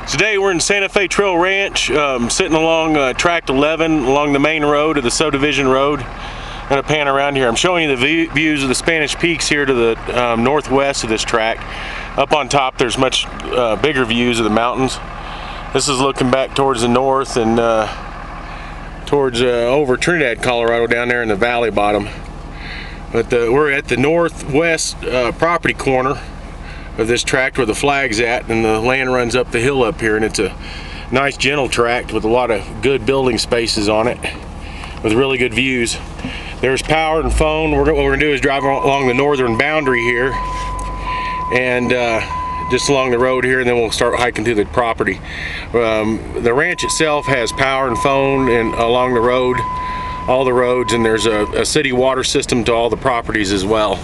Today we're in Santa Fe Trail Ranch, sitting along Tract 11 along the main road of the subdivision road. I'm going to pan around here. I'm showing you the views of the Spanish Peaks here to the northwest of this tract. Up on top there's much bigger views of the mountains. This is looking back towards the north and towards over Trinidad, Colorado, down there in the valley bottom. But we're at the northwest property corner of this tract where the flag's at, and the land runs up the hill up here, and it's a nice gentle tract with a lot of good building spaces on it with really good views. There's power and phone. What we're going to do is drive along the northern boundary here and just along the road here, and then we'll start hiking through the property. The ranch itself has power and phone and along the road, all the roads, and there's a city water system to all the properties as well.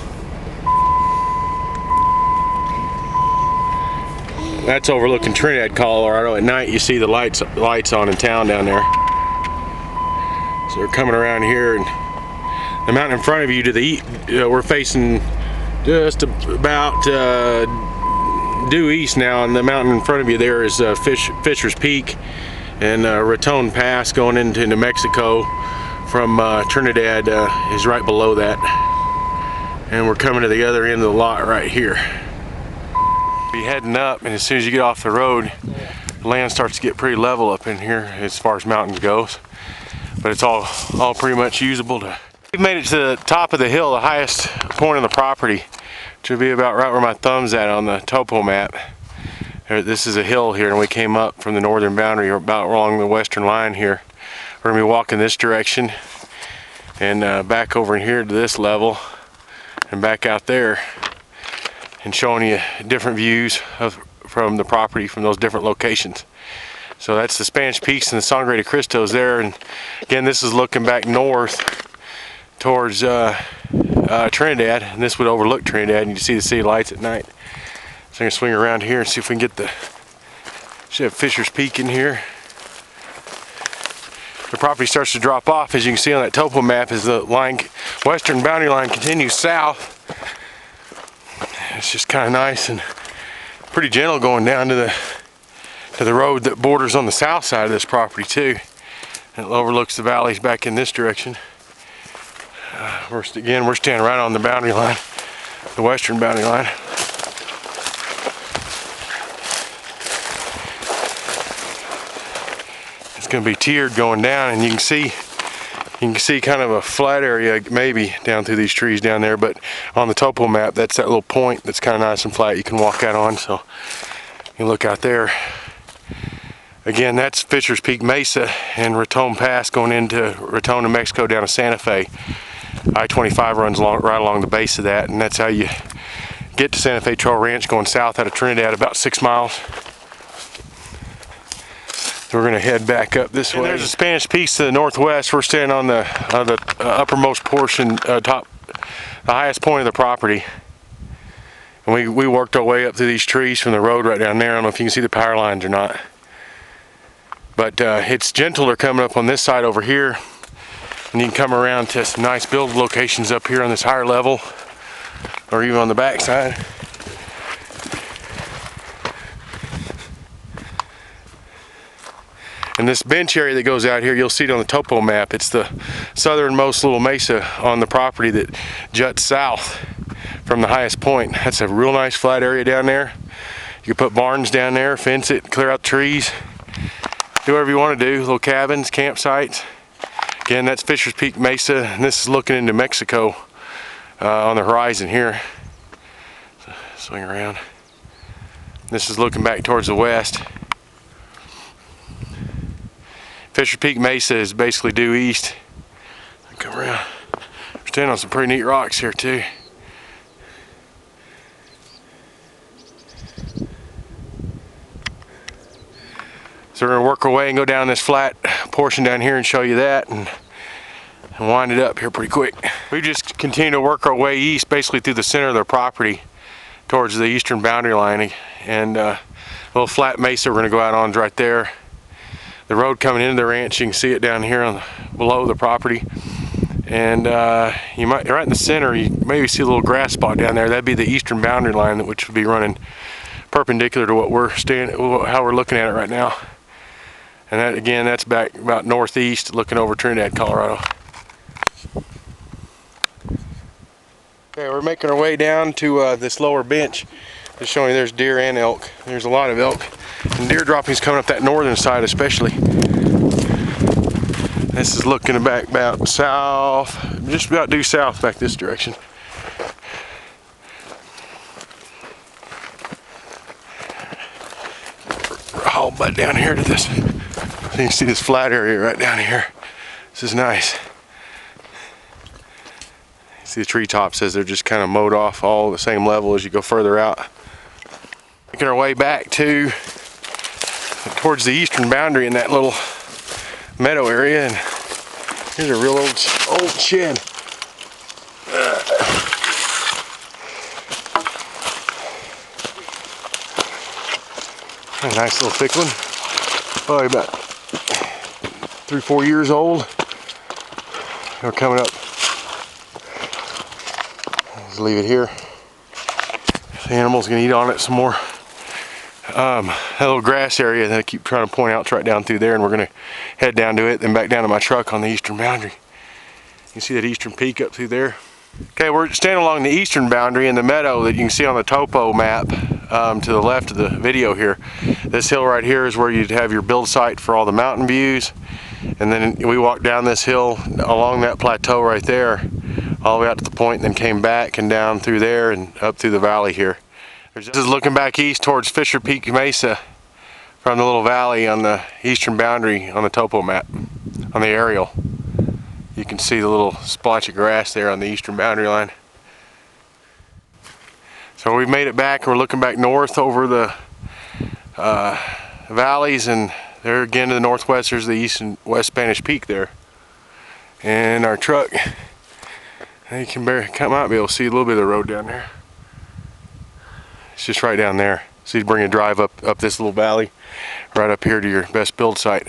That's overlooking Trinidad, Colorado. At night you see the lights on in town down there. So we're coming around here, and the mountain in front of you to the east, we're facing just about due east now, and the mountain in front of you there is Fisher's Peak, and Raton Pass going into New Mexico from Trinidad is right below that. And we're coming to the other end of the lot right here. Be heading up, and as soon as you get off the road, the land starts to get pretty level up in here as far as mountains goes, but it's all pretty much usable. We've made it to the top of the hill, the highest point on the property, which would be about right where my thumb's at on the topo map. This is a hill here, and we came up from the northern boundary about along the western line here. We're gonna be walking this direction and back over in here to this level and back out there, and showing you different views from the property from those different locations. So that's the Spanish Peaks and the Sangre de Cristos there, and again this is looking back north towards Trinidad, and this would overlook Trinidad, and you can see the city lights at night. So I'm gonna swing around here and see if we can get should have Fisher's Peak in here. The property starts to drop off, as you can see on that topo map, as the western boundary line continues south. It's just kind of nice and pretty gentle going down to the road that borders on the south side of this property too. And it overlooks the valleys back in this direction. We're standing right on the boundary line, the western boundary line. It's going to be tiered going down, and you can see kind of a flat area maybe down through these trees down there, but on the topo map that's that little point that's kind of nice and flat you can walk out on. So you look out there. Again, that's Fisher's Peak Mesa and Raton Pass going into Raton, New Mexico down to Santa Fe. I-25 runs right along the base of that, and that's how you get to Santa Fe Trail Ranch going south out of Trinidad, about 6 miles. We're going to head back up this way. And there's the Spanish Peaks to the northwest. We're standing on the uppermost portion, the highest point of the property. And we worked our way up through these trees from the road right down there. I don't know if you can see the power lines or not. But it's gentler coming up on this side over here. And you can come around to some nice build locations up here on this higher level, or even on the back side. And this bench area that goes out here, you'll see it on the topo map. It's the southernmost little mesa on the property that juts south from the highest point. That's a real nice flat area down there. You can put barns down there, fence it, clear out trees, do whatever you want to do. Little cabins, campsites. Again, that's Fisher's Peak Mesa, and this is looking into Mexico on the horizon here. So, swing around. This is looking back towards the west. Fisher's Peak Mesa is basically due east. Come around. We're standing on some pretty neat rocks here too. So we're going to work our way and go down this flat portion down here and show you that, and wind it up here pretty quick. We just continue to work our way east, basically through the center of the property towards the eastern boundary line, and a little flat mesa we're going to go out on right there. The road coming into the ranch, you can see it down here below the property, and you might, right in the center, you maybe see a little grass spot down there. That'd be the eastern boundary line, which would be running perpendicular to what we're how we're looking at it right now. And that, again, that's back about northeast, looking over Trinidad, Colorado. Okay, we're making our way down to this lower bench. Just showing you there's deer and elk. There's a lot of elk and deer droppings coming up that northern side especially. This is looking back about south, just about due south back this direction. Haul butt down here to this. So you can see this flat area right down here. This is nice. You see the treetops as they're just kind of mowed off all the same level as you go further out. Making our way back towards the eastern boundary in that little meadow area, and here's a real old shed. A nice little thick one. Probably about 3-4 years old. They're coming up. Let's leave it here. The animal's gonna eat on it some more. That little grass area that I keep trying to point out is right down through there, and we're gonna head down to it, then back down to my truck on the eastern boundary. You can see that eastern peak up through there. Okay, we're standing along the eastern boundary in the meadow that you can see on the topo map to the left of the video here. This hill right here is where you'd have your build site for all the mountain views, and then we walked down this hill along that plateau right there all the way out to the point, and then came back and down through there and up through the valley here. This is looking back east towards Fisher Peak Mesa from the little valley on the eastern boundary on the topo map, on the aerial. You can see the little splotch of grass there on the eastern boundary line. So we've made it back, and we're looking back north over the valleys, and there again to the northwest there's the east and west Spanish Peak there. And our truck, you can might be able to see a little bit of the road down there. It's just right down there. So you bring a drive up this little valley, right up here to your best build site.